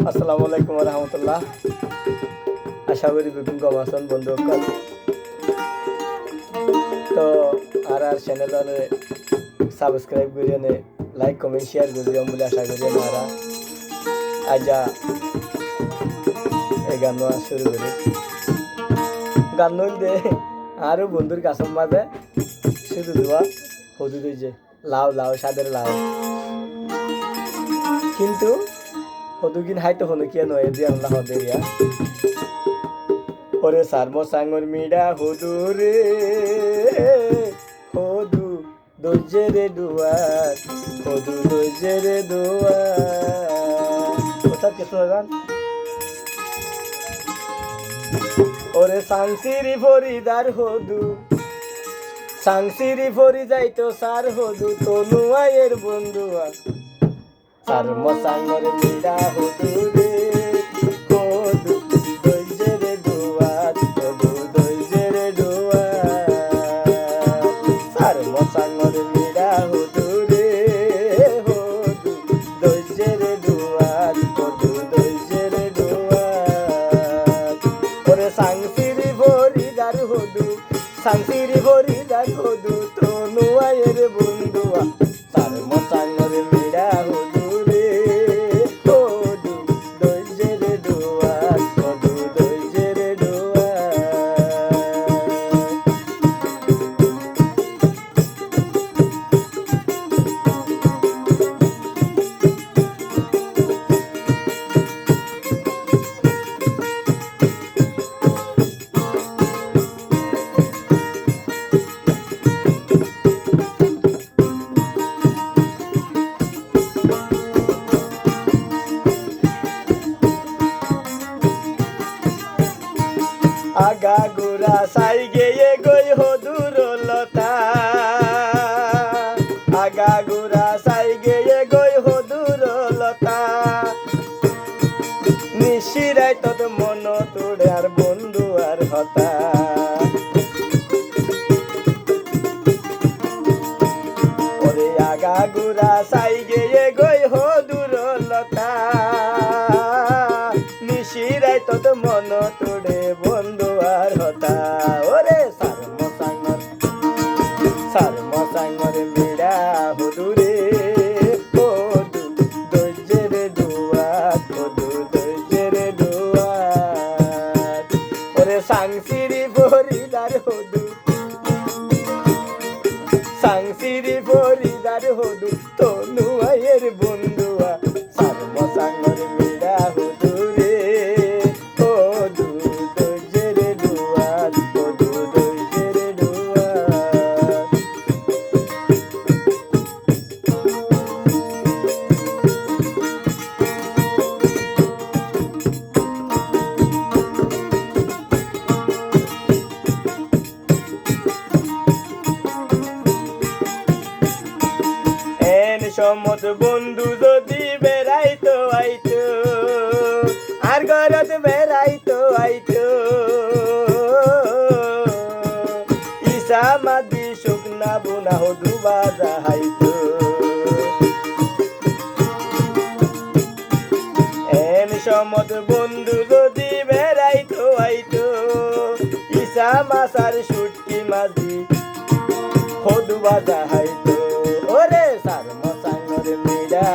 আসসালামু আলাইকুম রহমতুল্লাহ। আশা করি বেগুন কম আছেন বন্ধু। তো আর চ্যানেলে সাবস্ক্রাইব করিয়ে নে, লাইক কমেন্ট শেয়ার করিও বলে আশা করি আর আজা এই গান শুরু করি। গান দে আরো বন্ধুর কাছের মাঝে শুধু দেওয়া হদু যে লাউ লাউ সাদের লাউ, কিন্তু হদুকিন হাইতো হনো কিয়া নয় দিয়ে আল্লাহ দেরিয়া ওরে সারমো সাঙ্গর মিডা হদু রে হদু দোজে রে দুয়ার, হদু দোজে রে দুয়ার। কোথা কিছু গান ওরে সাংসিরি ফরিদার হদু, সাংসিরি ফরি যাইতো সার হদু তনুয়ায়ের বন্ধুয়া। সারমো সাঙ্গর মিডা হদু রে হদু দইজে রে দুয়ার, হদু দইজে রে দুয়ার। সারমো সাঙ্গর মিডা হদু রে হদু দইজে রে দুয়ার, হদু দইজে রে দুয়ার। ওরে সাংসিরি ফরিদার হদু, সাংসিরি ফরিদার হদু তনুয়ায়ের বন্ধুয়া। সারমো সাঙ্গর মিডা হদু রে হদু দইজে রে দুয়ার, হদু দইজে রে আগা গোরা সাই গেয়ে গই হদুর লতা, আগা গোরা সাই গেয়ে গই হদুর লতা। নিশিরাই তত মন তোড়ে আর বন্ধু আর হতা। ওরে আগা গোরা সাই গেয়ে গই হদুর লতা, নিশিরাই তত মন তোড়ে বন্ধু আর হতা। ওরে সারমো সাঙ্গর মিডা হদু রে হদু দইজে রে দুয়ার, হদু দইজে রে দুয়ার। ওরে সাংসিরি ফরিদার হদু, সাংসিরি ফরিদার হদু তনুয়ায়ের বন্ধুয়া। সারমো সাঙ্গর মিডা হদু রে হদু দইজে রে দুয়ার, হদু দইজে রে দুয়ার। এন সমত বন্ধু যদি বেড়াইতো আইতো, আর ঘরত বেড়াইতো আইতো। ইসা মাদি শুকনা বুনা হদু বাজা হাইতো। এন সমত বন্ধু যদি বেড়াইতো আইতো, ইসা মাসার শুটকি মাঝি হদু বাজা হাইতো। ওরে সারমো সাঙ্গর মিডা